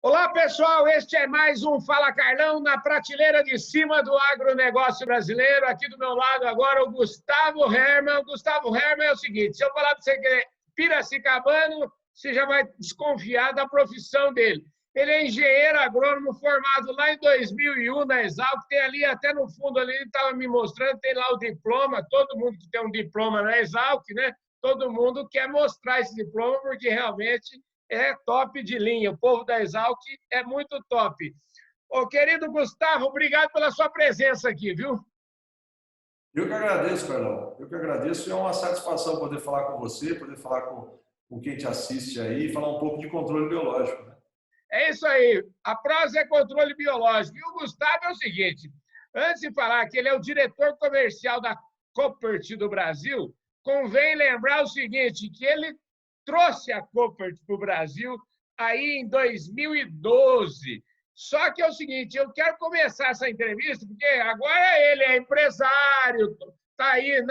Olá, pessoal. Este é mais um Fala Carlão na prateleira de cima do agronegócio brasileiro. Aqui do meu lado agora o Gustavo Herman. O Gustavo Herman é o seguinte, se eu falar para você que é piracicabano, você já vai desconfiar da profissão dele. Ele é engenheiro agrônomo formado lá em 2001 na Exalc. Tem ali, até no fundo ali, ele estava me mostrando, tem lá o diploma. Todo mundo que tem um diploma na Exalc, né? Todo mundo quer mostrar esse diploma porque realmente é top de linha. O povo da Exalc é muito top. Ô, querido Gustavo, obrigado pela sua presença aqui, viu? Eu que agradeço, Carlão. Eu que agradeço. É uma satisfação poder falar com você, poder falar com quem te assiste aí e falar um pouco de controle biológico, né? É isso aí. A prosa é controle biológico. E o Gustavo é o seguinte, antes de falar que ele é o diretor comercial da Koppert do Brasil, convém lembrar o seguinte, que ele trouxe a Koppert para o Brasil aí em 2012. Só que é o seguinte, eu quero começar essa entrevista, porque agora ele é empresário, está aí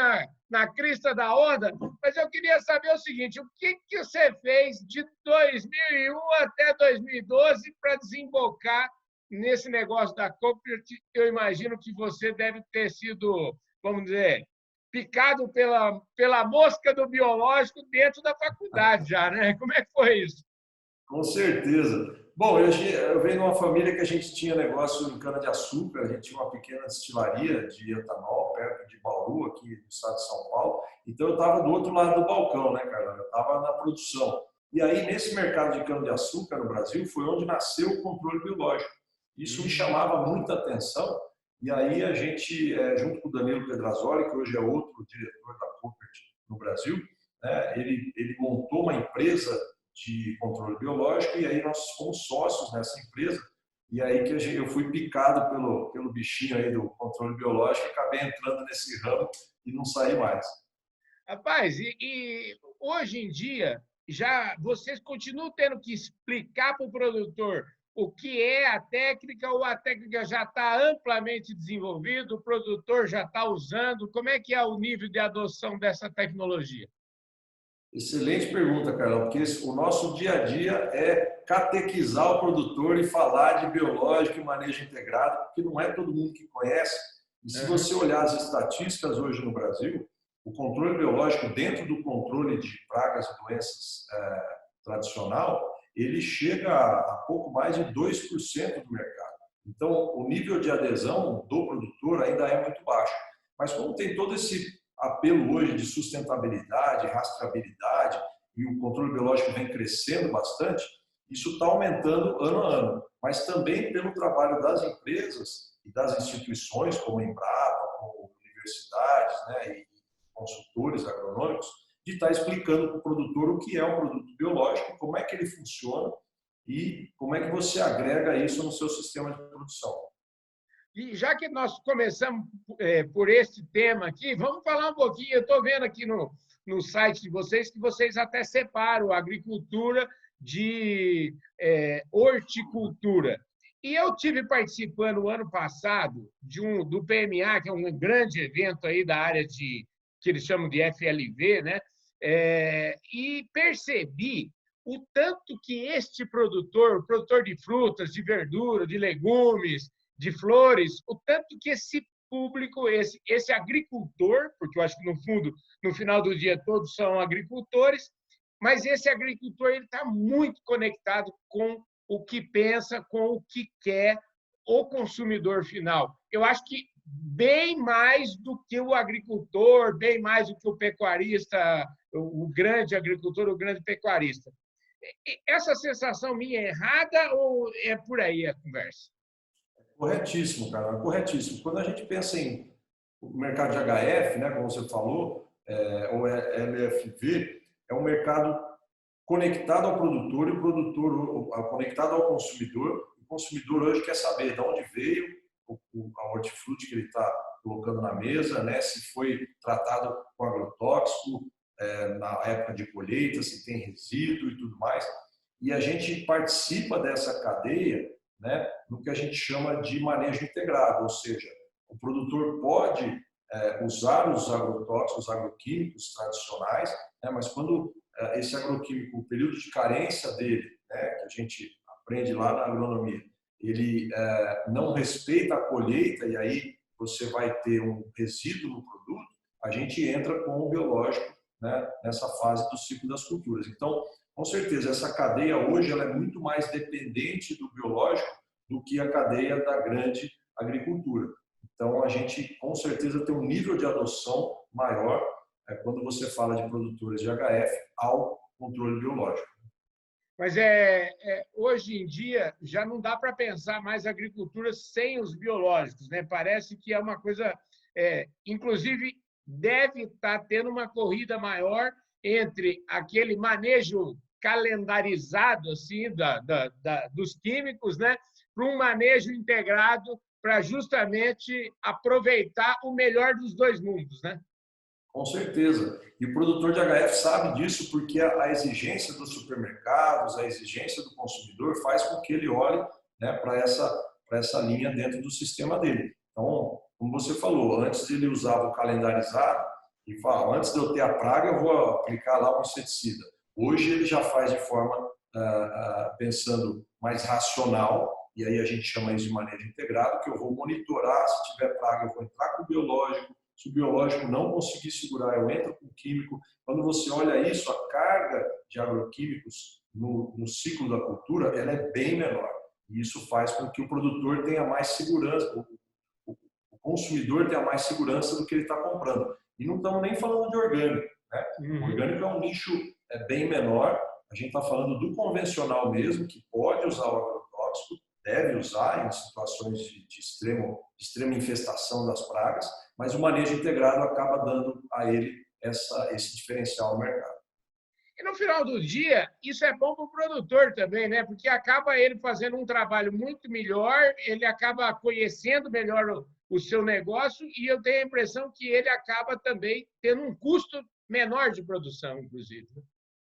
na crista da onda, mas eu queria saber o seguinte, o que você fez de 2001 até 2012 para desembocar nesse negócio da Koppert? Eu imagino que você deve ter sido, vamos dizer, picado pela mosca do biológico dentro da faculdade já, né? Como é que foi isso? Com certeza. Bom, eu venho de uma família que a gente tinha negócio em cana-de-açúcar, a gente tinha uma pequena destilaria de etanol perto de Bauru, aqui no estado de São Paulo. Então, eu estava do outro lado do balcão, né, Carla? Eu estava na produção. E aí, nesse mercado de cana-de-açúcar no Brasil, foi onde nasceu o controle biológico. Isso me chamava muita atenção. E aí, a gente, junto com o Danilo Pedrazoli, que hoje é outro diretor da Koppert no Brasil, né, ele montou uma empresa de controle biológico e aí nós fomos sócios nessa empresa e aí que eu fui picado pelo bichinho aí do controle biológico, acabei entrando nesse ramo e não saí mais. Rapaz, e hoje em dia, já vocês continuam tendo que explicar para o produtor o que é a técnica, ou a técnica já está amplamente desenvolvida, o produtor já está usando? Como é que é o nível de adoção dessa tecnologia? Excelente pergunta, Carol, porque o nosso dia a dia é catequizar o produtor e falar de biológico e manejo integrado, porque não é todo mundo que conhece. E se Uhum. você olhar as estatísticas hoje no Brasil, o controle biológico dentro do controle de pragas e doenças tradicional, ele chega a pouco mais de 2% do mercado. Então, o nível de adesão do produtor ainda é muito baixo. Mas como tem todo esse apelo hoje de sustentabilidade, rastreabilidade, e o controle biológico vem crescendo bastante, isso está aumentando ano a ano. Mas também pelo trabalho das empresas e das instituições, como a Embrapa, como universidades, né, e consultores agronômicos, de estar explicando para o produtor o que é um produto biológico, como é que ele funciona e como é que você agrega isso no seu sistema de produção. E já que nós começamos por esse tema aqui, vamos falar um pouquinho. Eu estou vendo aqui no site de vocês que vocês até separam a agricultura de horticultura. E eu tive participando o ano passado do PMA, que é um grande evento aí da área que eles chamam de FLV, né? E percebi o tanto que este produtor, o produtor de frutas, de verdura, de legumes, de flores, o tanto que esse público, esse agricultor, porque eu acho que no fundo, no final do dia todos são agricultores, mas esse agricultor ele está muito conectado com o que pensa, com o que quer o consumidor final. Eu acho que bem mais do que o agricultor, bem mais do que o pecuarista, o grande agricultor, o grande pecuarista. Essa sensação minha é errada ou é por aí a conversa? Corretíssimo, cara, corretíssimo. Quando a gente pensa em mercado de HF, né, como você falou, ou LFV, é um mercado conectado ao produtor e o produtor conectado ao consumidor. O consumidor hoje quer saber de onde veio a hortifruti que ele está colocando na mesa, né, se foi tratado com agrotóxico na época de colheita, se tem resíduo e tudo mais. E a gente participa dessa cadeia, né, no que a gente chama de manejo integrado, ou seja, o produtor pode usar os agrotóxicos, os agroquímicos tradicionais, né, mas quando esse agroquímico, o período de carência dele, né, que a gente aprende lá na agronomia, ele não respeita a colheita e aí você vai ter um resíduo no produto, a gente entra com o biológico, né, nessa fase do ciclo das culturas. Então, com certeza, essa cadeia hoje ela é muito mais dependente do biológico do que a cadeia da grande agricultura. Então, a gente, com certeza, tem um nível de adoção maior quando você fala de produtores de HF ao controle biológico. Mas hoje em dia já não dá para pensar mais agricultura sem os biológicos, né? Parece que é uma coisa, inclusive deve estar tendo uma corrida maior entre aquele manejo calendarizado assim dos químicos, né, para um manejo integrado para justamente aproveitar o melhor dos dois mundos, né? Com certeza. E o produtor de HF sabe disso porque a exigência dos supermercados, a exigência do consumidor faz com que ele olhe, né, para essa linha dentro do sistema dele. Então, como você falou, antes ele usava o calendarizado e falava, antes de eu ter a praga, eu vou aplicar lá um inseticida. Hoje ele já faz de forma pensando mais racional, e aí a gente chama isso de manejo integrado, que eu vou monitorar, se tiver praga, eu vou entrar com o biológico, se o biológico não conseguir segurar, eu entro com o químico. Quando você olha isso, a carga de agroquímicos no ciclo da cultura ela é bem menor. E isso faz com que o produtor tenha mais segurança, o consumidor tenha mais segurança do que ele está comprando. E não estamos nem falando de orgânico, né? O orgânico é um nicho bem menor. A gente está falando do convencional mesmo, que pode usar o agrotóxico, deve usar em situações de extrema infestação das pragas, mas o manejo integrado acaba dando a ele esse diferencial no mercado. E no final do dia, isso é bom para o produtor também, né? Porque acaba ele fazendo um trabalho muito melhor, ele acaba conhecendo melhor o seu negócio e eu tenho a impressão que ele acaba também tendo um custo menor de produção, inclusive.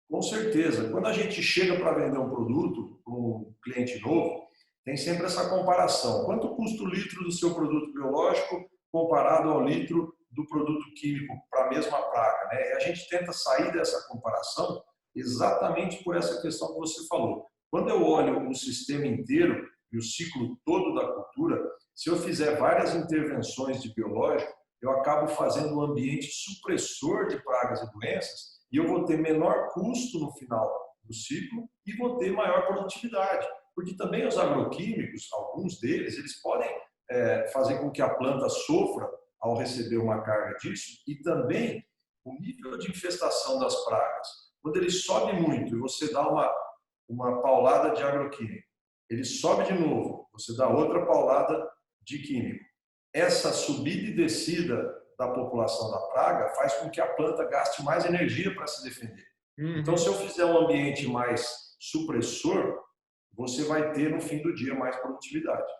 Com certeza. Quando a gente chega para vender um produto para um cliente novo, tem sempre essa comparação. Quanto custa o litro do seu produto biológico comparado ao litro do produto químico para a mesma praga, né? E a gente tenta sair dessa comparação exatamente por essa questão que você falou. Quando eu olho o sistema inteiro e o ciclo todo da cultura, se eu fizer várias intervenções de biológico, eu acabo fazendo um ambiente supressor de pragas e doenças e eu vou ter menor custo no final do ciclo e vou ter maior produtividade. Porque também os agroquímicos, alguns deles, eles podem fazer com que a planta sofra ao receber uma carga disso e também o nível de infestação das pragas. Quando ele sobe muito e você dá uma paulada de agroquímico, ele sobe de novo, você dá outra paulada de químico. Essa subida e descida da população da praga faz com que a planta gaste mais energia para se defender. Então, se eu fizer um ambiente mais supressor, você vai ter, no fim do dia, mais produtividade.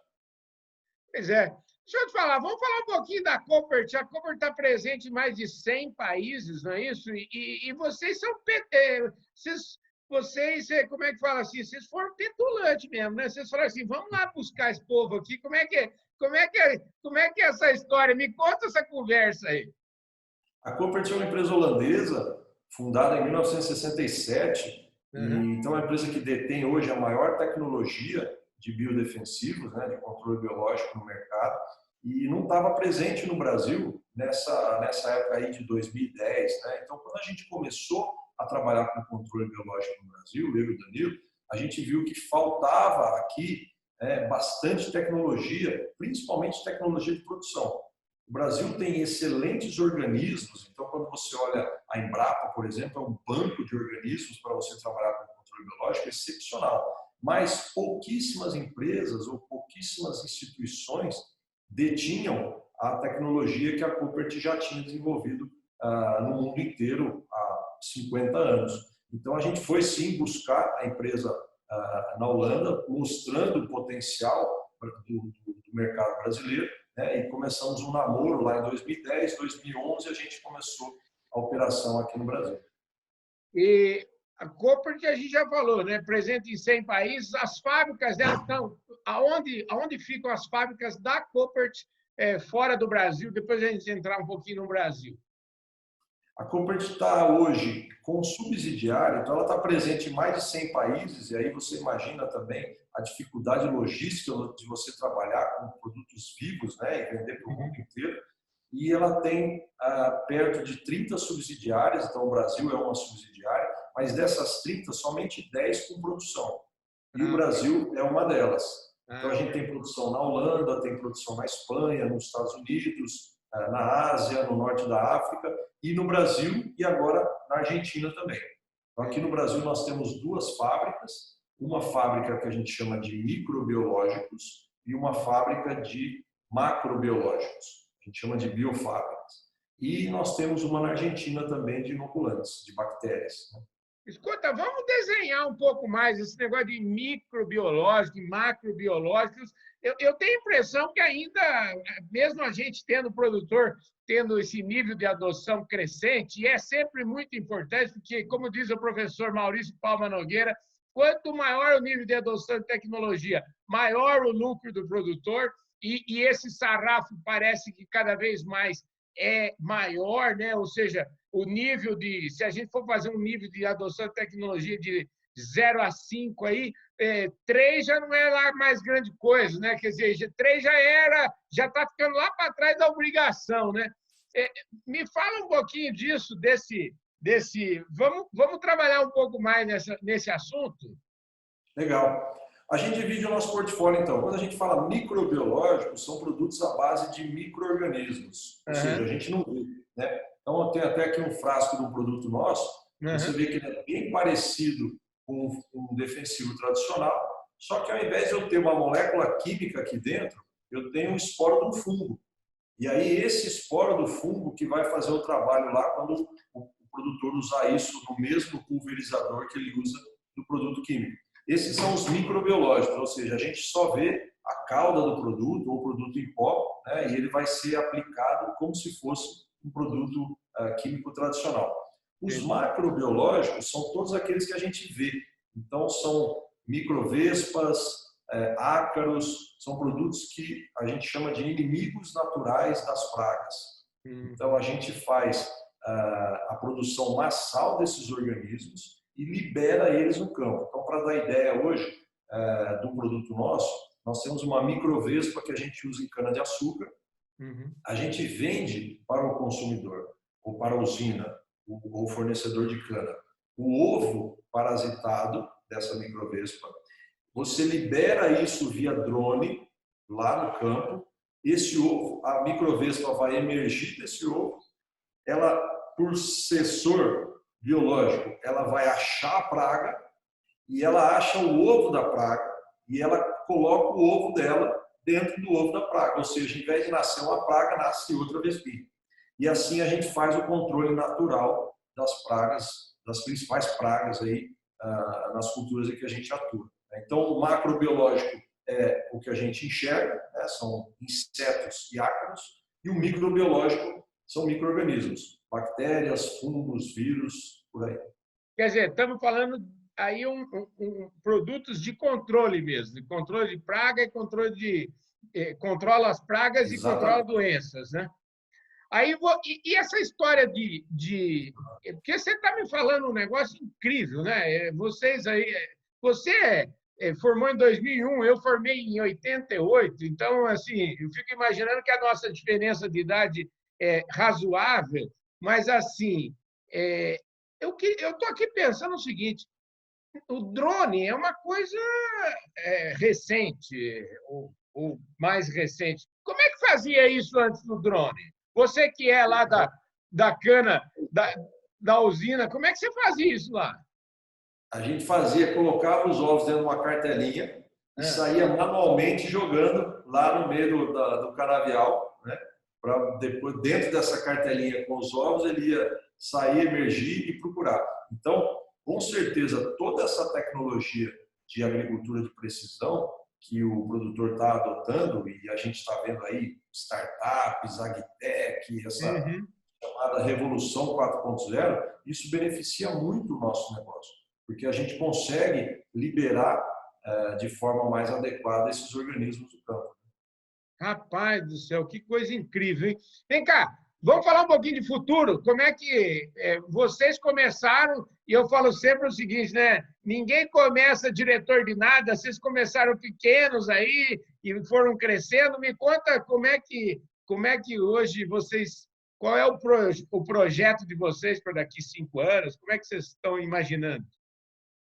Pois é. Deixa eu te falar, vamos falar um pouquinho da Koppert. A Koppert está presente em mais de 100 países, não é isso? E vocês são... Vocês, como é que fala assim? Vocês foram petulantes mesmo, né? Vocês falaram assim, vamos lá buscar esse povo aqui. Como é que é essa história? Me conta essa conversa aí. A Koppert é uma empresa holandesa, fundada em 1967. Então, é uma empresa que detém hoje a maior tecnologia de biodefensivos, né, de controle biológico no mercado, e não estava presente no Brasil nessa época aí de 2010. Né? Então, quando a gente começou a trabalhar com controle biológico no Brasil, eu e o Danilo, a gente viu que faltava aqui bastante tecnologia, principalmente tecnologia de produção. O Brasil tem excelentes organismos, então quando você olha a Embrapa, por exemplo, é um banco de organismos para você trabalhar com controle biológico excepcional, mas pouquíssimas empresas ou pouquíssimas instituições detinham a tecnologia que a Koppert já tinha desenvolvido no mundo inteiro há 50 anos. Então a gente foi sim buscar a empresa na Holanda, mostrando o potencial do mercado brasileiro, né? E começamos um namoro lá em 2010, 2011 a gente começou a operação aqui no Brasil. E a Koppert, a gente já falou, né? Presente em 100 países, as fábricas dela estão... Aonde ficam as fábricas da Koppert fora do Brasil? Depois a gente entrar um pouquinho no Brasil. A Cooper está hoje com subsidiária, então ela está presente em mais de 100 países, e aí você imagina também a dificuldade logística de você trabalhar com produtos vivos, né, e vender para o mundo inteiro. E ela tem perto de 30 subsidiárias, então o Brasil é uma subsidiária, mas dessas 30, somente 10 com produção. E o Brasil é uma delas. Então a gente tem produção na Holanda, tem produção na Espanha, nos Estados Unidos, na Ásia, no norte da África, e no Brasil e agora na Argentina também. Então, aqui no Brasil nós temos duas fábricas, uma fábrica que a gente chama de microbiológicos e uma fábrica de macrobiológicos, a gente chama de biofábricas. E nós temos uma na Argentina também de inoculantes, de bactérias. Escuta, vamos desenhar um pouco mais esse negócio de microbiológico e macrobiológicos. Eu tenho a impressão que ainda, mesmo a gente tendo produtor, tendo esse nível de adoção crescente, e é sempre muito importante, porque, como diz o professor Maurício Palma Nogueira, quanto maior o nível de adoção de tecnologia, maior o lucro do produtor, e esse sarrafo parece que cada vez mais é maior, né? Ou seja, o nível de, se a gente for fazer um nível de adoção de tecnologia de 0 a 5 aí, 3 já não é lá mais grande coisa, né? Quer dizer, 3 já está ficando lá para trás da obrigação, né? Me fala um pouquinho disso, vamos trabalhar um pouco mais nesse assunto? Legal. A gente divide o nosso portfólio, então. Quando a gente fala microbiológico, são produtos à base de micro-organismos. Ou seja, a gente não vê, né? Então, tem até aqui um frasco de um produto nosso. Você vê que ele é bem parecido com um defensivo tradicional, só que ao invés de eu ter uma molécula química aqui dentro, eu tenho um esporo de um fungo. E aí, esse esporo do fungo que vai fazer o trabalho lá quando o produtor usar isso no mesmo pulverizador que ele usa do produto químico. Esses são os microbiológicos, ou seja, a gente só vê a cauda do produto ou produto em pó, né, e ele vai ser aplicado como se fosse um produto químico tradicional. Os macrobiológicos são todos aqueles que a gente vê. Então, são microvespas, ácaros, são produtos que a gente chama de inimigos naturais das pragas. Então, a gente faz a produção massal desses organismos e libera eles no campo. Então, para dar ideia hoje do produto nosso, nós temos uma microvespa que a gente usa em cana-de-açúcar. A gente vende para o consumidor, ou para a usina, ou fornecedor de cana, o ovo parasitado dessa microvespa. Você libera isso via drone lá no campo. Esse ovo, a microvespa vai emergir desse ovo. Ela, por sensor biológico, ela vai achar a praga e ela acha o ovo da praga e ela coloca o ovo dela dentro do ovo da praga. Ou seja, em vez de nascer uma praga, nasce outra vespinha. E assim a gente faz o controle natural das pragas, das principais pragas aí nas culturas em que a gente atua. Então, o macrobiológico é o que a gente enxerga, né? São insetos e ácaros, e o microbiológico são micro-organismos, bactérias, fungos, vírus, por aí. Quer dizer, estamos falando aí produtos de controle mesmo, de controle de praga e controla as pragas. Exatamente. E controla doenças, né? Aí, e essa história porque você está me falando um negócio incrível, né? Vocês aí, você formou em 2001, eu formei em 88, então, assim, eu fico imaginando que a nossa diferença de idade é razoável, mas, assim, eu estou aqui pensando o seguinte: o drone é uma coisa recente, ou mais recente. Como é que fazia isso antes do drone? Você que é lá da cana, da usina, como é que você fazia isso lá? A gente colocava os ovos dentro de uma cartelinha e saía manualmente jogando lá no meio do canavial, né? Para depois, dentro dessa cartelinha com os ovos, ele ia sair, emergir e procurar. Então, com certeza, toda essa tecnologia de agricultura de precisão que o produtor está adotando, e a gente está vendo aí startups, agtech, essa chamada revolução 4.0, isso beneficia muito o nosso negócio, porque a gente consegue liberar de forma mais adequada esses organismos do campo. Rapaz do céu, que coisa incrível, hein? Vem cá, Vamos falar um pouquinho de futuro. Como é que vocês começaram? E eu falo sempre o seguinte, né? Ninguém começa diretor de nada. Vocês começaram pequenos aí e foram crescendo. Me conta como é que hoje vocês... Qual é o projeto de vocês para daqui 5 anos? Como é que vocês estão imaginando?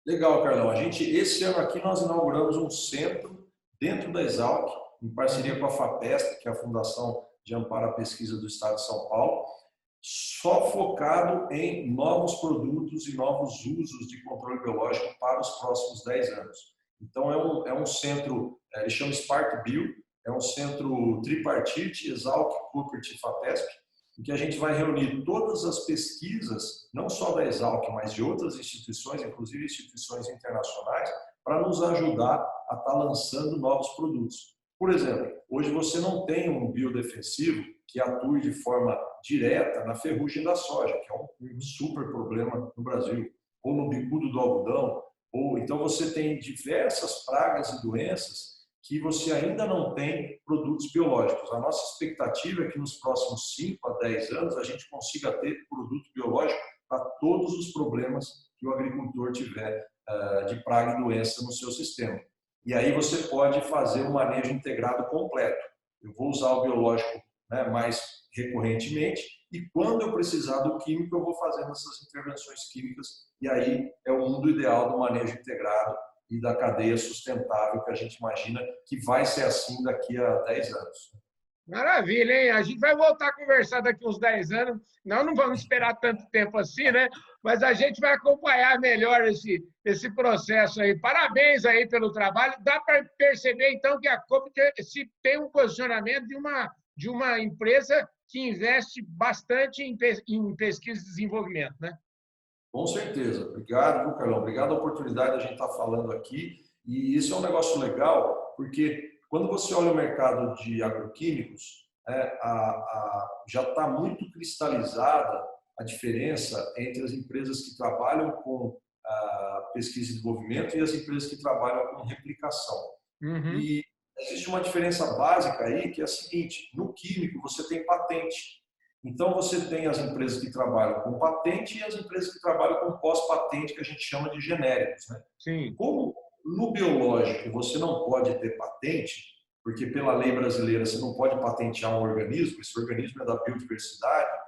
Legal, Carlão. Esse ano aqui, nós inauguramos um centro dentro da Exalc, em parceria com a FAPESP, que é a Fundação de Amparo à Pesquisa do Estado de São Paulo, só focado em novos produtos e novos usos de controle biológico para os próximos 10 anos. Então, é um centro, ele chama Spark Bio, é um centro tripartite, Exalc, Coopert e FAPESP, em que a gente vai reunir todas as pesquisas, não só da Exalc, mas de outras instituições, inclusive instituições internacionais, para nos ajudar a estar lançando novos produtos. Por exemplo, hoje você não tem um biodefensivo que atue de forma direta na ferrugem da soja, que é um super problema no Brasil, ou no bicudo do algodão, ou então você tem diversas pragas e doenças que você ainda não tem produtos biológicos. A nossa expectativa é que nos próximos 5 a 10 anos a gente consiga ter produto biológico para todos os problemas que o agricultor tiver de praga e doença no seu sistema. E aí você pode fazer um manejo integrado completo. Eu vou usar o biológico, né, mais recorrentemente e quando eu precisar do químico eu vou fazendo essas intervenções químicas e aí é o mundo ideal do manejo integrado e da cadeia sustentável que a gente imagina que vai ser assim daqui a 10 anos. Maravilha, hein? A gente vai voltar a conversar daqui uns 10 anos. Não vamos esperar tanto tempo assim, né? Mas a gente vai acompanhar melhor esse processo aí. Parabéns aí pelo trabalho. Dá para perceber, então, que a Coop tem um posicionamento de uma empresa que investe bastante em pesquisa e desenvolvimento, né? Com certeza. Obrigado, Carlão. Obrigado a oportunidade de a gente estar falando aqui. E isso é um negócio legal, porque quando você olha o mercado de agroquímicos, já está muito cristalizada a diferença entre as empresas que trabalham com pesquisa e desenvolvimento e as empresas que trabalham com replicação. Uhum. E existe uma diferença básica aí, que é a seguinte: no químico você tem patente. Então, você tem as empresas que trabalham com patente e as empresas que trabalham com pós-patente, que a gente chama de genéricos, né? Sim. Como no biológico você não pode ter patente, porque pela lei brasileira você não pode patentear um organismo, esse organismo é da biodiversidade,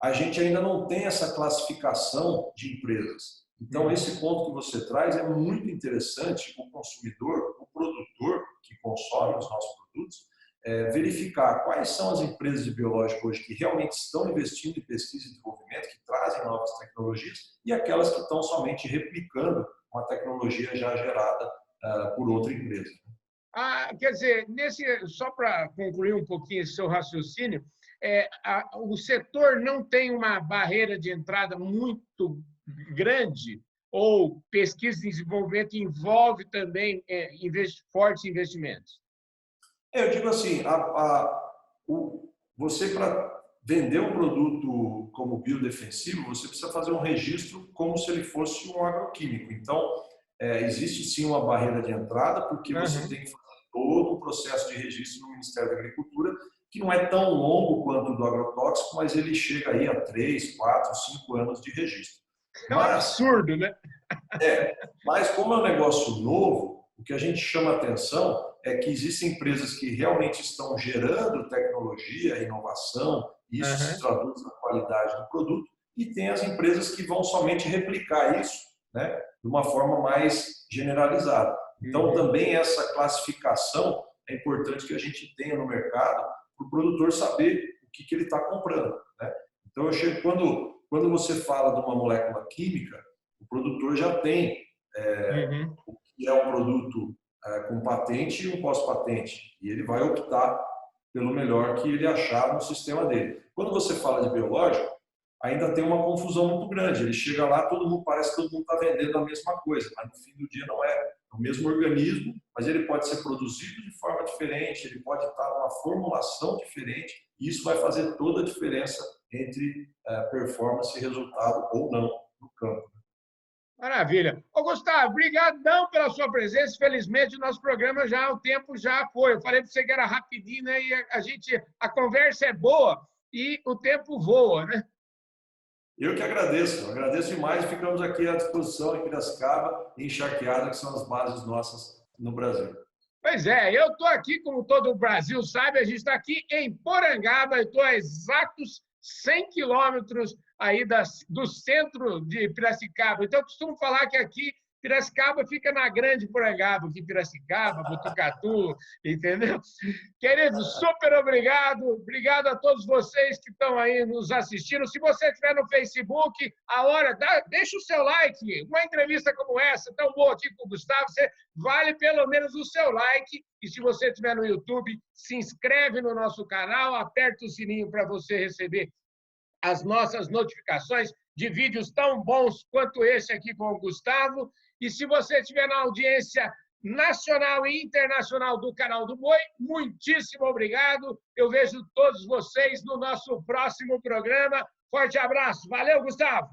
a gente ainda não tem essa classificação de empresas. Então, esse ponto que você traz é muito interessante o consumidor, o produtor que consome os nossos produtos, verificar quais são as empresas de biológico hoje que realmente estão investindo em pesquisa e desenvolvimento, que trazem novas tecnologias, e aquelas que estão somente replicando uma tecnologia já gerada por outra empresa. Quer dizer, só para concluir um pouquinho esse seu raciocínio, o setor não tem uma barreira de entrada muito grande, ou pesquisa e desenvolvimento envolve também fortes investimentos? Eu digo assim, você para vender um produto como biodefensivo, você precisa fazer um registro como se ele fosse um agroquímico. Então, existe sim uma barreira de entrada, porque você tem que fazer todo um processo de registro no Ministério da Agricultura, que não é tão longo quanto o do agrotóxico, mas ele chega aí a 3, 4, 5 anos de registro. É um absurdo, né? Mas como é um negócio novo, o que a gente chama atenção é que existem empresas que realmente estão gerando tecnologia, inovação, e isso se traduz na qualidade do produto, e tem as empresas que vão somente replicar isso, né, de uma forma mais generalizada. Então, também essa classificação é importante que a gente tenha no mercado para o produtor saber o que ele está comprando, né? Então, quando você fala de uma molécula química, o produtor já tem o que é um produto com patente e um pós-patente, e ele vai optar pelo melhor que ele achar no sistema dele. Quando você fala de biológico, ainda tem uma confusão muito grande. Ele chega lá, parece que todo mundo está vendendo a mesma coisa, mas no fim do dia não é. É o mesmo organismo, mas ele pode ser produzido de forma diferente, ele pode estar numa formulação diferente, e isso vai fazer toda a diferença entre performance e resultado ou não no campo. Maravilha. Ô, Gustavo, obrigadão pela sua presença. Felizmente, o nosso programa o tempo já foi. Eu falei para você que era rapidinho, né? E a conversa é boa, e o tempo voa, né? Eu que agradeço demais e ficamos aqui à disposição em Piracicaba e em Charqueada, que são as bases nossas no Brasil. Pois é, eu estou aqui, como todo o Brasil sabe, a gente está aqui em Porangaba, eu estou a exatos 100 quilômetros aí do centro de Piracicaba. Então, eu costumo falar que aqui Piracicaba fica na grande Porangaba, aqui Piracicaba, Botucatu, entendeu? Queridos, super obrigado. Obrigado a todos vocês que estão aí nos assistindo. Se você estiver no Facebook, deixa o seu like. Uma entrevista como essa, tão boa aqui com o Gustavo, você vale pelo menos o seu like. E se você estiver no YouTube, se inscreve no nosso canal, aperta o sininho para você receber as nossas notificações de vídeos tão bons quanto esse aqui com o Gustavo. E se você estiver na audiência nacional e internacional do Canal do Boi, muitíssimo obrigado. Eu vejo todos vocês no nosso próximo programa. Forte abraço. Valeu, Gustavo!